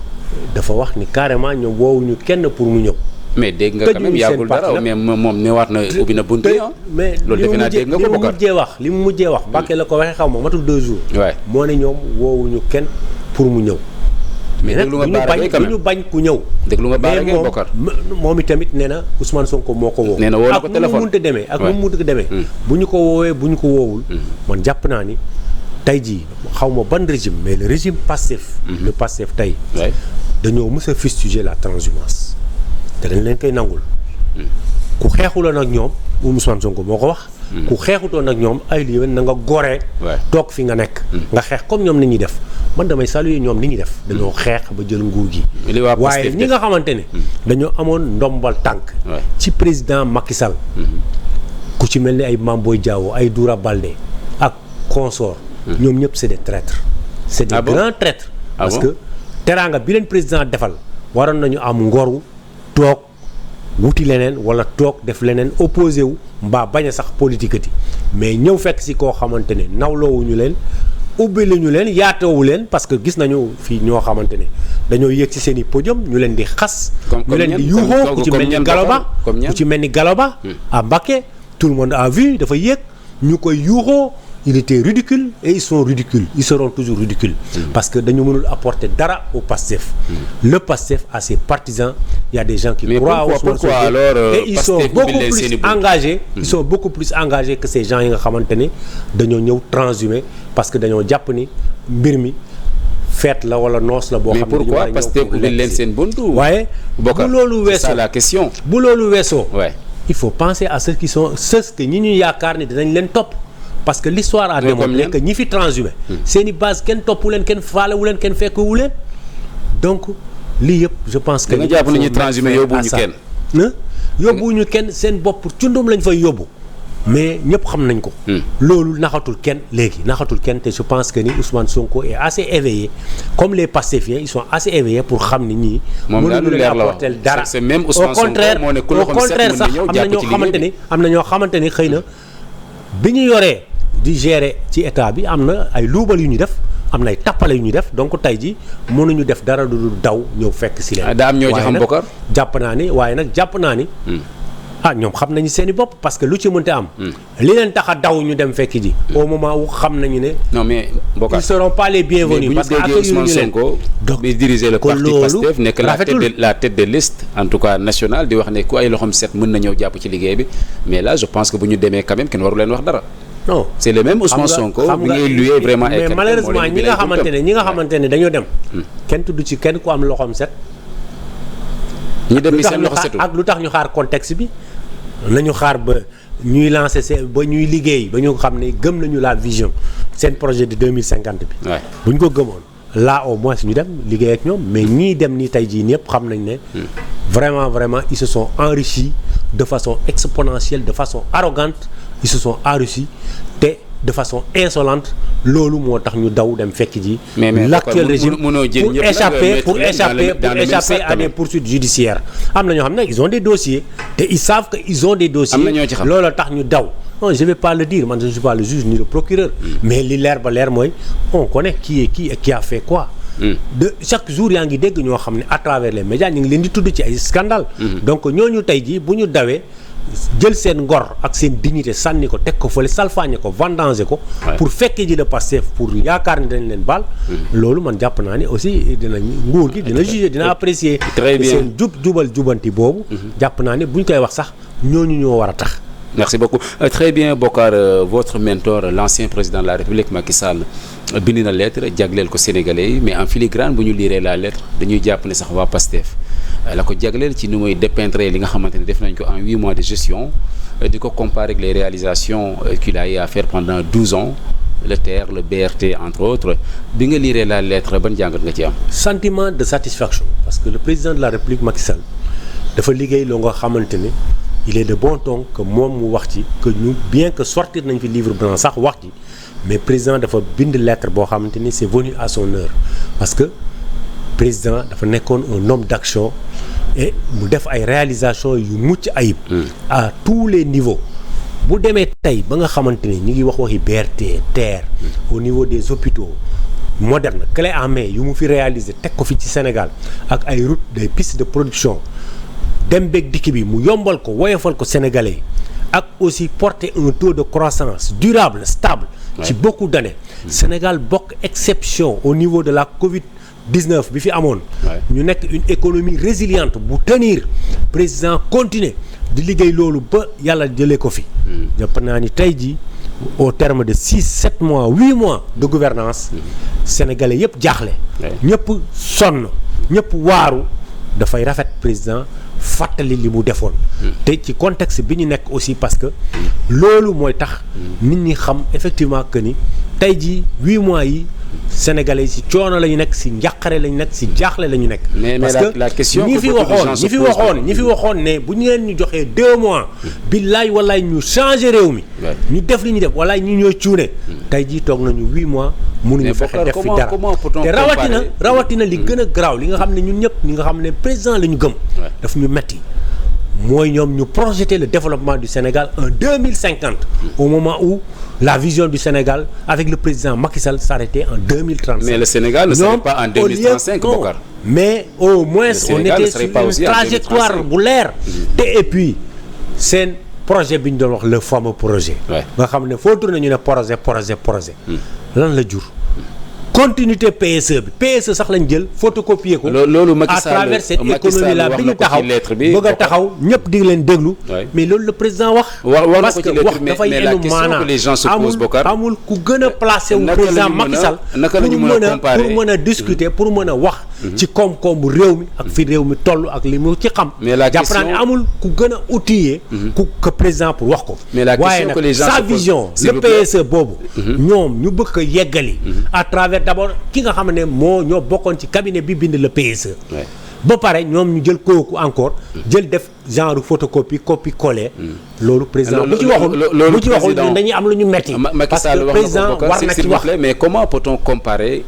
dafa wax ni carrément ñoom woowuñu kenn pour mu ñëw. mais dégg nga quand même yàggul dara mais moom newaat na ubbi na buntu yi mais loolu defe naa dégg nga ko Bokar li mu mujjee wax Mbàkke la ko waxee xaw ma matul 2 jours. waay moo ne ñoom woowuñu kenn pour mu ñëw. mais déglu nga baaree quand même ñu bañ ku ñëw. déglu nga baaree ngay Bokar moom itamit nee na Ousmane Sonko moo ko woo. nee na woo na ko téléphone ak nu mu munti demee. bu ñu ko woowee bu ñu ko woowul. man jàpp naa ni tey jii xaw ma ban régime mais le régime Pastef. le Pastef tey. dañoo mës a fustiger la transhumance te dañ leen koy nangul. ku xeexuloon ak ñoom Ousmane Sonko moo ko wax. ku xeexutoon ak ñoom ay lii na nga goree. toog fi nga nekk. nga xeex comme ñoom ni ñuy def man damay saluer ñoom ni ñuy def. dañoo xeex ba jël nguur gi. waaye ñi nga xamante ne. dañoo amoon ndombal tànk. ci président Macky Sall. ku ci mel ni ay Mame Boye Diao ay Doura Baldé ak consort ñoom ñëpp c'est des traîtres. c'est des grands traîtres. parce que teraanga bi leen président defal waroon nañu am ngoru toog wuti leneen wala toog def leneen opposé wu mbaa bañ a sax politique ti mais ñëw fekk si koo xamante ne nawloowuñu leen ubbi lañu leen yaatoowu leen parce que gis nañu fii ñoo xamante ne dañoo yéeg ci seen i podium ñu leen di xas. ñu leen di yuuxoo ku ci mel ni Galoba ku ci mel ni Galoba à Mbacké tout le monde a vu dafa yéeg ñu koy yuuxoo. Il était ridicule et ils sont ridicules ils seront toujours ridicules parce que dañu mënul apporter dara au PASTEF. Le PASTEF a ses partisans il y a des gens qui croient au Ousmane Sonko et ils sont beaucoup plus engagés ils sont beaucoup plus engagés que ces gens yi nga xamante ne dañoo ñëw transhumer parce que dañoo jàpp ni mbir mi fête la wala noos la boo xam ne mais pourquoi PASTEF ubbil leen seen buntu waaye bu loolu weesoo c'est la question bu loolu weesoo il faut penser à ceux que ñi ñu yaakaar ni dinañ leen topp parce que l'histoire a démontré que ñi fi transhumé seeni base kenn toppu leen kenn faalewu leen kenn fekkewu leen donc lii yëpp je pense que. da nga jàpp nañu transhumé yóbbuwuñu kenn. yóbbuwuñu kenn seen bopp cundum lañ fay yóbbu mais ñëpp xam nañ ko. loolu naxatul kenn léegi naxatul kenn te je pense que ni Ousmane Sonko est assez éveillé comme les Pastefiens ils sont assez éveillés pour xam ni ñii. moom daal lu leer la apporter dara c'est même Ousmane Sonko moo ne ku loxoom set mën na ñëw jàpp ci liggéey bi am na ñoo xamante ni xëy na bi ñu yoree. di gérer ci état bi am na ay luubal yu ñu def am na ay tappale yu ñu def donc tey ji mënuñu def dara lu dul daw ñëw fekk si leen. daa am ñoo ci xam Bokar. jàpp naa ni ñoom xam nañu seen i bopp parce que lu ci mënte am. li leen tax a daw ñu dem fekk ji. au moment où xam nañu ne. non mais Bokar ils seront pas les bienvenus. parce que accueillir Ousmane Sonko bi diriger le parti Pastef nekk la tête de liste en tout cas nationale di wax ne ku ay loxoom set mën na ñëw jàpp ci liggéey bi mais là je pense que bu ñu demee quand même kenn waru leen wax dara. non c'est le même Ousmane Sonko bi ngay luyee vraiment mais malheureusement ñi nga xamante ne dañoo dem. kenn tudd ci kenn ku am loxoom set. ñi dem ni seen loxo setul ak lu tax ñu xaar contexte bi. nañu xaar ba ñuy lancer ba ñuy liggéey ba ñu xam ne gëm nañu la vision seen projet de 2050 bi. bu ñu ko gëmoon là au moins ñu dem liggéey ak ñoom mais ñii dem ni tey jii ñëpp xam nañ ne. vraiment ils se sont enrichis de façon exponentielle de façon arrogante ils se sont enrichis te de façon insolente loolu moo tax ñu daw dem fekk ji. l'actuel régime pour échapper à des poursuites judiciaires am na ñoo xam ne ils ont des dossiers te ils savent que ils ont des dossiers. loolu tax ñu daw. non je vais pas le dire man je ne suis pas le juge ni le procureur. mais li leer ba leer mooy on connaît qui est qui et qui a fait quoi. de chaque jour yaa ngi dégg ñoo xam ne à travers les médias ñu ngi leen di tudd ci ay scandale donc ñooñu tey jii bu ñu dawee jël seen ngor ak seen dignité sànni ko teg ko fële salfaañe ko vendanger ko. pour fekkee ji le Pastef pour yaakaar ni dañ leen baal. loolu man jàpp naa ni aussi dinañ nguur gi dina juger dina apprécier. très bien seen jubanti boobu. jàpp naa ne buñ koy wax sax ñooñu ñoo war a tax. Merci beaucoup. Très bien, Bokar, votre mentor, l'ancien président de la République, Macky Sall, bind na lettre jagleel ko Sénégalais yi mais en filigrane bu ñu liiree la lettre dañuy jàpp ne sax waa Pastef la ko jagleel ci ni muy dépeindre li nga xamante ne def nañ ko en 8 mois de gestion di ko comparer avec les réalisations qu'il a eu à faire pendant 12 ans le TER, le BRT entre autres bi nga liiree la lettre ban jàngat nga ci am. Sentiment de satisfaction parce que le président de la République Macky Sall dafa liggéey loo nga xamante ne il est de bon ton que moom mu wax ci que ñu bien que sortir nañ fi livre blanc sax wax ci mais président dafa bind lettre boo xamante ni c'est venu à son heure parce que président dafa nekkoon un homme d'action et mu def ay réalisations yu mucc ayib. à tous les niveaux. bu demee tey ba nga xamante ni ñu ngi waxi BRT TER au niveau des hôpitaux modernes clé en main yu mu fi réaliser teg ko fi ci Sénégal ak ay routes des pistes de production dem beeg dikk bi mu yombal ko woyofal ko Sénégalais ak aussi porter un taux de croissance durable stable ci beaucoup d'années. Sénégal bokk exception au niveau de la Covid-19 bi fi amoon. ñu nekk une économie résiliente bu tenir président continuer di liggéey loolu ba yàlla jëlee ko fi. jàpp naa ni tey jii au terme de 6-7 mois 8 mois de gouvernance sénégalais yëpp jaaxle. ñëpp sonn ñëpp waaru dafay rafet président fàttali li mu defoon. te ci contexte bi ñu nekk aussi parce que loolu mooy tax nit ñi xam effectivement que ni tey jii 8 mois yi sénégalais yi ci coono la ñu nekk si njàqare la ñu nekk si jaaxle la ñu nekk. parce que la question ñi fi waxoon ne bu ñu leen ñu joxee 2 mois. billaay wallaay ñu changer réew mi. ñu def li ñu def wallaay ñu ñooy cuune. tey jii toog nañu 8 mois. mënuñu fexe def fi dara te rawatina li gën a garaaw li nga xam ne ñun ñëpp ñi nga xam ne président la ñu gëm. daf ñu metti mooy ñoom ñu projeter le développement du Sénégal en 2050. au moment où la vision du Sénégal avec le président Macky Sall s'arrêtait en 2035. Mais le Sénégal ne serait pas en 2035, Bokar. Mais au moins on était sur une trajectoire bu leer. te et puis seen projet bi ñu doon wax le fameux projet. nga xam ne foo tourné ñu ne projet. lan la jur. continuité PSE bi PSE sax lañ jël photocopier ko. loolu Macky Sall à travers cette économie là bi ñu taxaw bëgg a taxaw ñëpp di leen déglu. mais loolu le président wax. parce que wax dafay enu maanaam amul ku gën a placé wu président Macky Sall pour mën a discuter pour mën a wax. ci koom-koom bu réew mi ak fi réew mi toll ak li mu ci xam. jàpp naa ne amul ku gën a outillé. que président pour wax ko. waaye nag sa vision le PSE boobu. ñoom ñu bëgg ko yeggali. à travers d'abord ki nga xam ne ñoo bokkoon ci cabinet bi bind le PSE. ba pare ñoom ñu jël kooku encore jël def genre photocopie copie collé. loolu président bu ci waxul ñun dañuy am lu ñu metti parce que président war na ci wax. mais comment peut-on comparer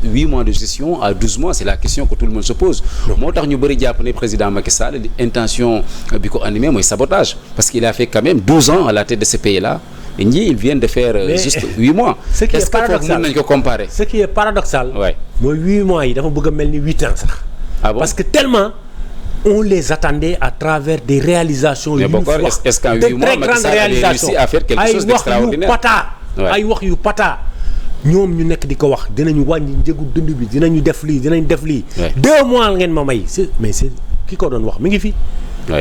8 mois de gestion à 12 mois c'est la question que tout le monde se pose. moo tax ñu bëri jàpp ne président Macky Sall intention bi ko animé mooy sabotage parce qu'il a fait quand même 12 ans à la tête de ce pays-là. ñii ils viennent de faire juste 8 mois. ce qui est paradoxal mën nañu ko comparer. ce qui est paradoxal. mooy 8 mois yi dafa bëgg a mel ni 8 ans sax. Ah bon? Parce que tellement on les attendait à travers des réalisations. Mais Bokar, est-ce qu'en 8 mois Macky Sall a réussi à faire quelque chose d'extraordinaire? ay wax yu pata ñoom ñu nekk di ko wax dinañu wàññi njëgu dund bi dinañu def lii 2 mois ngeen ma may mais c'est ki ko doon wax mi ngi fi.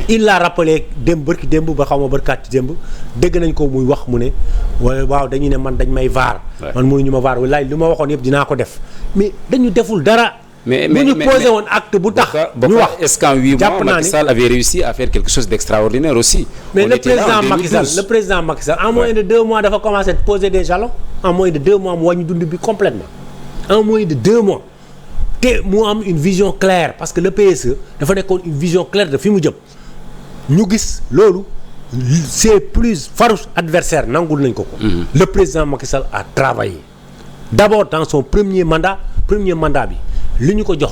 il l'a rappelé bërki démb ba xaw ma bërkaat ci démb dégg nañ ko muy wax mu ne waaw dañu ne man dañ may vaar. man mënuñu ma vaar wallaay li ma waxoon yëpp dinaa ko def mais dañu deful dara mais bu ñu posé woon acte bu tax ñu wax est-ce qu'en 8 mois Macky Sall avait réussi à faire quelque chose d'extraordinaire aussi. mais le président Macky Sall en moins de 2 mois dafa commencé à poser des jalons en moins de 2 mois mu wàññi dund bi complètement en moins de 2 mois te mu am une vision claire parce que le PSE dafa nekkoon une vision claire de fi mu jëm ñu gis loolu ses plus farouches adversaires nangul nañ ko ko. Le président Macky Sall a travaillé d'abord dans son premier mandat bi li ñu ko jox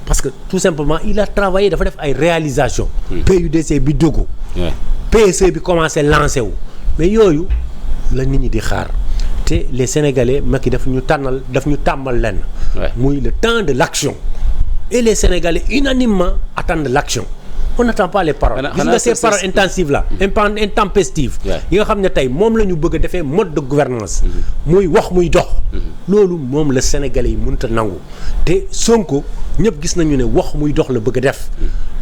parce que tout simplement il a travaillé dafa def ay réalisations. PUDC bi dugg. PSE bi commencé lancé wu mais yooyu la nit ñi di xaar te les Sénégalais Macky daf ñu tàmmal lenn. muy le temps de l'action et les Sénégalais unanimement attendent l'action. On n'attend pas les paroles. Gis nga ces paroles intensives là. Intempestives. yi nga xam ne tey moom la ñu bëgg a defee mode de gouvernance muy wax muy dox. loolu moom la Sénégalais yi mënut a nangu te Sonko ñëpp gis nañu ne wax muy dox la bëgg a def.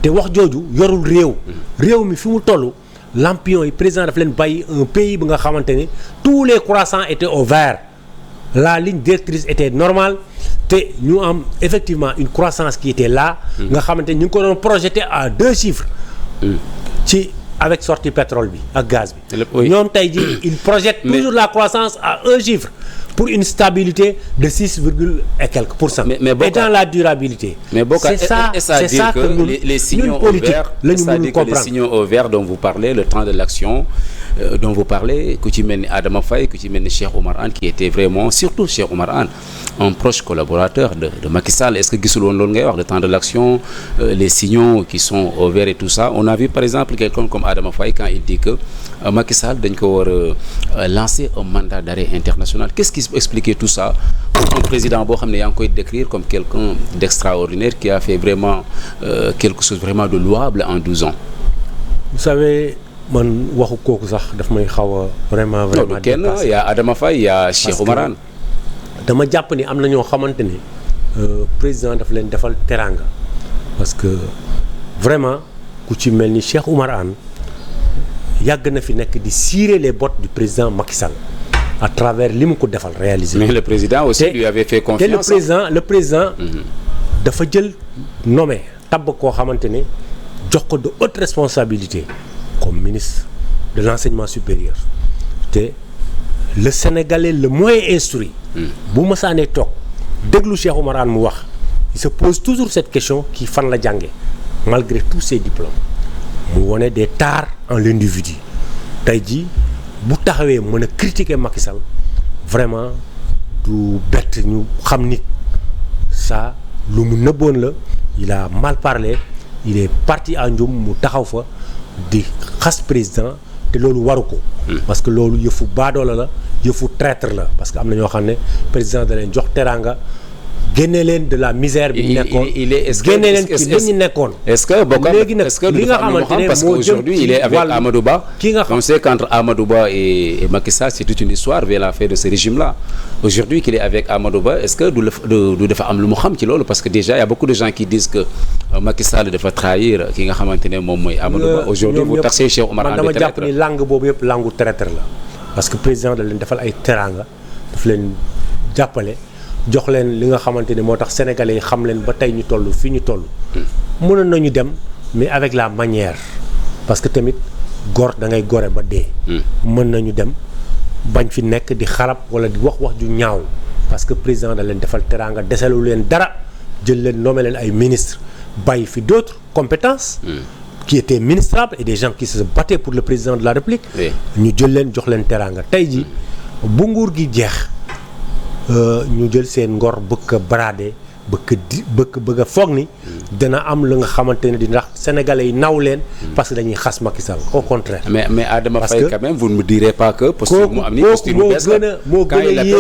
te wax jooju yorul réew mi fi mu toll lampion yi président daf leen bàyyi un pays bi nga xamante ne tous les croissants étaient au vert la ligne directrice était normale. te ñu am effectivement une croissance qui était là. nga xamante ñu ngi ko doon projeté à 2 chiffres. ci avec sortie pétrole bi ak gaz bi. ñoom tey jii ils projettent toujours la croissance à 1 chiffre pour une stabilité de 6 virgule et quelques pour cent. et dans la durabilité. mais c'est ça que les signaux au vert la ñu mënul comprendre les signaux au vert dont vous parlez le temps de l'action dont vous parlez ku ci mel ni Adama Faye ku ci mel ni Cheikh Oumar Anne qui était vraiment surtout Cheikh Oumar Anne un proche collaborateur de Macky Sall est-ce que gisul woon loolu ngay wax le temps de l'action les signaux qui sont au vert et tout ça on a vu par exemple quelqu'un comme Adama Faye quand il dit que Macky Sall dañ ko war a lancer un mandat d'arrêt international qu'est-ce qui expliquer tout ça pour un président boo xam ne yaa ngi koy décrire comme quelqu'un d'extraordinaire qui a fait vraiment quelque chose vraiment de louable en 12 ans. Vous savez man waxu kooku sax daf may xaw a vraiment kenn y a Adama Faye y a Cheikh Oumar Anne dama jàpp ni am na ñoo xamante ni président daf leen defal teraanga parce que vraiment ku ci mel ni Cheikh Oumar Anne yàgg na fi nekk di cirer les bottes du président Macky Sall à travers li mu ko defal réaliser. mais le président aussi lui avait fait confiance. te le président dafa jël nommé tabb koo xamante ne jox ko de haute responsabilité comme ministre de l'enseignement supérieur te le Sénégalais le moins instruit bu ma saanee toog déglu Cheikh Oumar Anne mu wax il se pose toujours cette question kii fan la jànge malgré tous ses diplômes mu wone des tares en l'individu tey jii bu taxawee mën a critiquer Macky Sall vraiment du bett ñu xam nit ça lu mu nëbboon la il a mal parlé il est parti à Ndioum mu taxaw fa di xas président te loolu waru ko parce que loolu yëfu baadoola la yëfu traître la parce que am na ñoo xam ne président da leen jox teraanga génne leen de la misère bi ñu nekkoon génne leen ci li ñu nekkoon. est-ce que bokk li nga xamante ne parce qu'aujourd'hui il est avec Amadou Ba. ki nga xam on sait qu'entre Amadou Ba et Macky Sall c'est toute une histoire vers la fin de ce régime-là aujourd'hui qu'il est avec Amadou Ba est-ce que du dafa am lu mu xam ci loolu parce que déjà il y a beaucoup de gens qui disent que Macky Sall dafa trahir ki nga xamante ne moom mooy Amadou Ba aujourd'hui vous taxez Cheikh Oumar Anne de traître. dama jàpp ni langue boobu yëpp langue traître la parce que président da leen defal ay teraanga daf leen jàppale. jox leen li nga xamante ne moo tax sénégalais yi xam leen ba tey ñu toll fii ñu toll mënoon nañu dem mais avec la manière parce que tamit góor da ngay gore ba dee mën nañu dem bañ fi nekk di xarab wala di wax ju ñaaw parce que président da leen defal teraanga deselu leen dara jël leen nommé leen ay ministres bàyyi fi d'autres compétences qui étaient ministrables et des gens qui se battaient pour le président de la République ñu jël leen jox leen teraanga tey ji bu nguur gi jeex ñu jël seen ngor bëgg a brader bëgg a foog ni dana am lu nga xamante ne di ndax sénégalais yi naw leen parce que dañuy xas Macky Sall au contraire. mais Adama Faye quand même vous ne me direz pas que posture mu am ni posture bu bees la moo gën a yées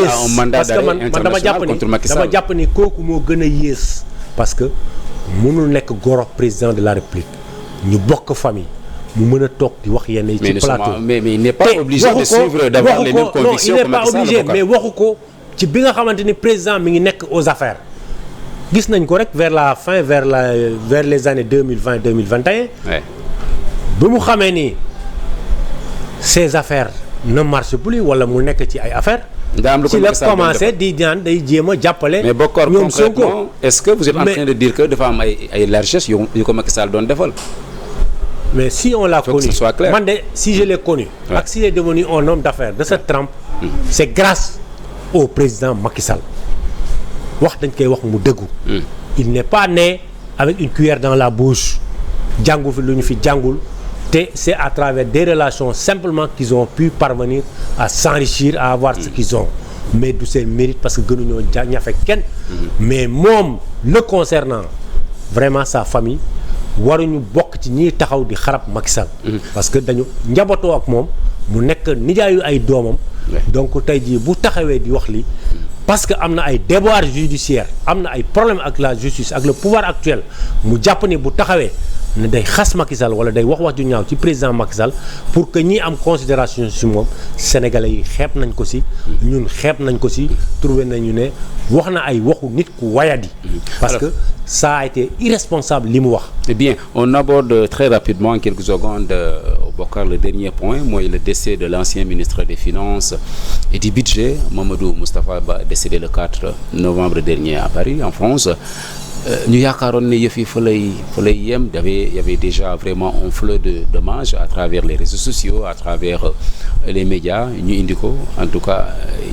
parce que man dama jàpp ni kooku moo gën a yées parce que mënul nekk goro président de la République ñu bokk famille mu mën a toog di wax yenn yi ci plateau mais il n'est pas obligé de suivre d'avoir les mêmes convictions que Macky Sall. Non, il n'est pas obligé mais waxu ko ci bi nga xamante ni président mi ngi nekk aux affaires gis nañ ko rek vers la fin vers les années 2020 2021. bi mu xamee ni ces affaires ne marchent plus wala mu nekk ci ay affaires ci la commencé di ñaan day jéem a jàppale. mais Bokar concrètement est-ce que vous êtes en train de dire que dafa am ay largesses yu ko Macky Sall doon defal. mais si on l'a connu man de si je l'ai connu. ak s'il est devenu un homme d'affaires de cette trempe. c'est grâce au président Macky Sall. wax dañ koy wax mu dëggu. il n'est pas né avec une cuillère dans la bouche jàngu fi lu ñu fi jàngul te c'est à travers des relations simplement qu'ils ont pu parvenir à s'enrichir à avoir ce qu'ils ont mais du seen mérite parce que gënuñoo ñafe kenn. mais moom le concernant vraiment sa famille waruñu bokk ci ñiy taxaw di xarab Macky Sall. parce que dañu njabootoo ak moom mu nekk nijaayu ay doomam. donc tey jii bu taxawee di wax li parce que am na ay déboires judiciaires am na ay problèmes ak la justice ak le pouvoir actuel mu jàpp ni bu taxawee ne day xas Macky Sall wala day wax ju ñaaw ci président Macky Sall pour que ñi am considération ci moom sénégalais yi xeeb nañ ko ci ñun xeeb nañ ko ci trouvé nañu ne wax na ay waxu nit ku wayadi parce que ça a été irresponsable li mu wax. Eh bien on aborde très rapidement en quelques secondes Bokar le dernier point mooy le décès de l'ancien ministre des Finances et du Budget Mamadou Moustapha Ba décédé le 4 novembre dernier à Paris en France. ñu yaakaaroon ne yëf yi fa lay yem y avait déjà vraiment un flot de dommages à travers les réseaux sociaux à travers les médias ñu indi ko en tout cas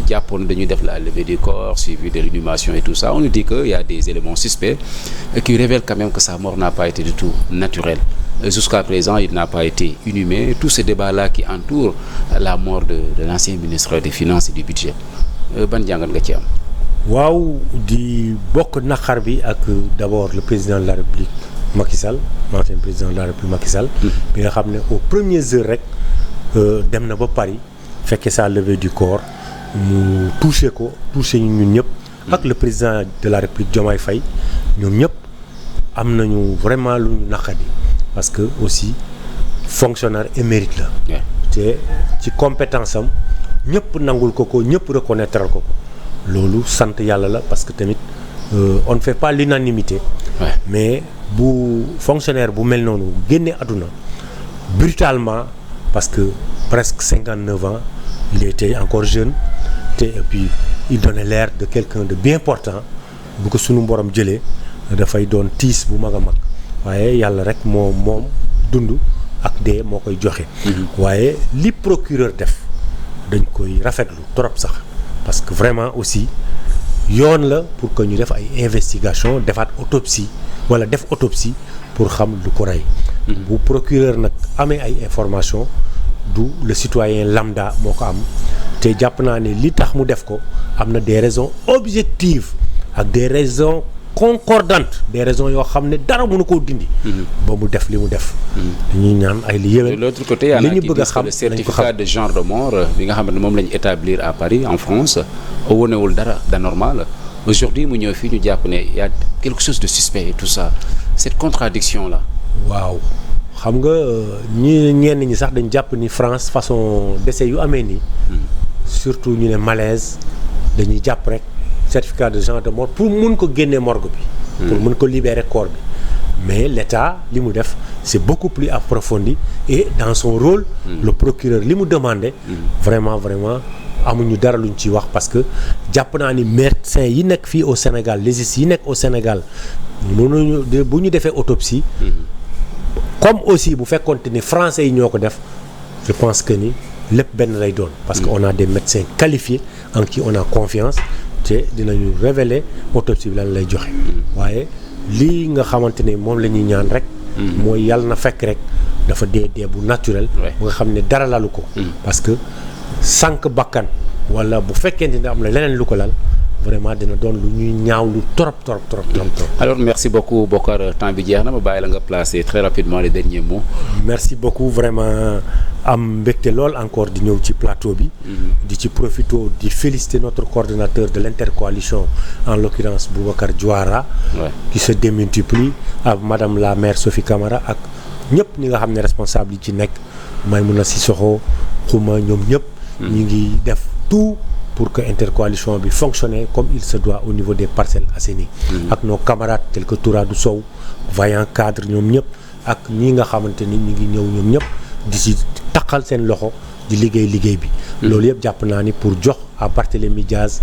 jàppoon dañuy def la levée du corps suivi de l'inhumation et tout ça on nous dit que y a des éléments suspects qui révèlent quand même que sa mort n'a pas été du tout naturelle jusqu'à présent il n'a pas été inhumé tout ce débat-là qui entoure la mort de l'ancien ministre des Finances et du Budget ban jàngat nga ci am. waaw di bokk naqar bi ak d'abord le président de la République Macky Sall l'ancien président de la République Macky Sall bi nga xam ne aux premières heures rek dem na ba Paris fekkee sa levée du corps mu touché ñun ñëpp ak le président de la République Diomaye Faye ñoom ñëpp am nañu vraiment lu ñu naqadi parce que aussi fonctionnaire émérite la te ci compétence am ñëpp nangul ko ñëpp reconnaître ko loolu sant yàlla la parce que tamit on ne fait pas l'unanimité mais bu fonctionnaire bu mel noonu génnee àdduna brutalement parce que presque 59 ans il était encore jeune te et puis il donnait l'air de quelqu'un de bien portant bu ko sunu borom jëlee dafay doon tiis bu mag a mag waaye yàlla rek moom dund ak dee moo koy joxe waaye li procureur def dañ koy rafetlu trop sax parce que vraiment aussi yoon la pour que ñu def ay investigation defaat autopsie wala def autopsie pour xam lu ko rey bu procureur nag amee ay information du le citoyen lambda moo ko am te jàpp naa ne li tax mu def ko am na des raisons objectives ak des raisons concordantes des raisons yoo xam ne dara mënu koo dindi ba mu def li mu def dañuy ñaan ay li yéwén de l'autre côté y en a qui disent que le certificat de genre de mort bi nga xam ne moom la ñu établir à Paris en France wonewul dara d'anormal aujourd'hui mu ñëw fii ñu jàpp ne y a quelque chose de suspect et tout ça cette contradiction là waaw xam nga ñenn ñi sax dañ jàpp ni France façon décès yu amee nii surtout ñu ne malaise dañuy jàpp rek certificat de genre de mort pour mun ko génnee morgue bi pour mun ko libérer corps bi mais l'État li mu def c'est beaucoup plus approfondi et dans son rôle le procureur li mu demandé vraiment amuñu dara luñ ci wax parce que jàpp naa ni médecins yi nekk fii au Sénégal légistes yi nekk au Sénégal mënuñu bu ñu defee autopsie comme aussi bu fekkoonte ni français yi ñoo ko def je pense que ni lépp benn lay doon parce que on a des médecins qualifiés en qui on a confiance te dinañu révéler autopsie bi lan lay joxe waaye lii nga xamante ne moom la ñuy ñaan rek mooy yàlla na fekk rek dafa dee bu naturel bu nga xam ne dara lalu ko parce que sànq bakkan wala bu fekkente ne am na leneen lu ko lal vraiment dina doon lu ñuy ñaawlu trop. alors merci beaucoup Bokar temps bi jeex na ma bàyyi la nga placer très rapidement les derniers mots. merci beaucoup vraiment am mbégte lool encore di ñëw ci plateau bi. di ci profito di féliciter notre coordonnateur de l'intercoalition en l'occurrence Boubacar Diouara. qui se démultiplie ak madame la maire Sophie Camara ak ñëpp ñi nga xam ne responsable yi ci nekk Maïmouna Sissoko xuma ñoom ñëpp. ñu ngi def tout. pour que intercoalition bi fonctionne comme il se doit au niveau des Parcelles Assainies ak nos camarades tels que Touradou Sow vaillant cadre ñoom ñëpp ak ñi nga xamante ni ñu ngi ñëw ñoom ñëpp di ci taqal seen loxo di liggéey bi loolu yëpp jàpp naa ni pour jox à Barthélémy Diaz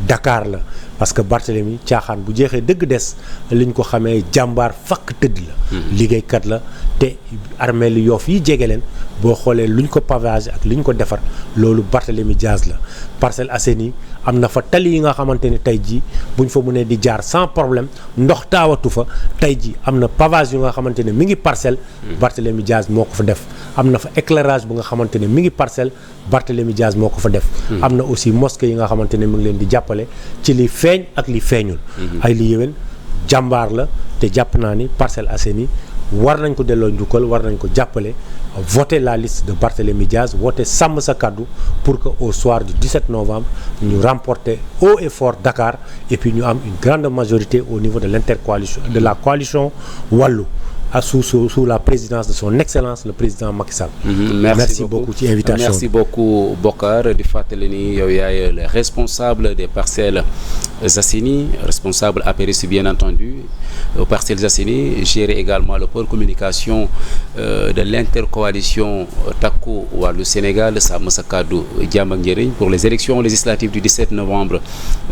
Dakar la parce que Barthélémy caaxaan bu jeexee dëgg des liñ ko xamee jàmbaar fakk tëdd la liggéeykat la te armée lu Yoff yi jege leen boo xoolee luñ ko pavage ak liñ ko defar loolu Barthélémy Diaz la Parcelles Assainies am na fa tali yi nga xamante ni tey jii buñ fa mënee di jaar sans problème ndox taawatu fa tey jii am na pavage yu nga xamante ne mi ngi Parcelles Barthélémy Diaz moo ko fa def am na fa éclairage bu nga xamante ne mi ngi Parcelles Barthélémy Diaz moo ko fa def am na aussi mosquée yi nga xamante ne mi ngi leen di jàppale ci li feeñ ak li feeñul ay li yéwén jàmbaar la te jàpp naa ni Parcelles Assainies war nañ ko delloo njukkal war nañ ko jàppale voter la liste de Barthélémy Diaz voter sàmm sa kàddu pour que au soir du 17 novembre ñu remporter haut et fort Dakar et puis ñu am une grande majorité au niveau de l'intercoalition de la coalition Wallu sous la présidence de son excellence le président Macky Sall. Merci beaucoup ci invitation merci beaucoup Bokar di fàttali ni yow yaay le responsable des Parcelles Assainies responsable apériste bien entendu aux Parcelles Assainies gérer également le pôle communication de l'intercoalition Takku Wallu Sénégal Sàmm Sa Kàddu Jàmm ak Njëriñ pour les élections législatives du 17 novembre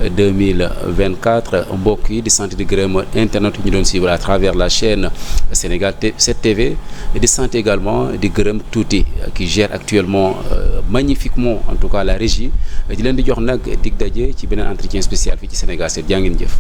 2024 mbokk yi di sant di gërëm internet ñu doon suivre à travers la chaîne Sénégal 7 TV di sant également di gërëm tuuti qui gère actuellement magnifiquement en tout cas la régie di leen di jox nag dig daje ci beneen entretien spécial fii ci Sénégal 7 jaa ngeen jëf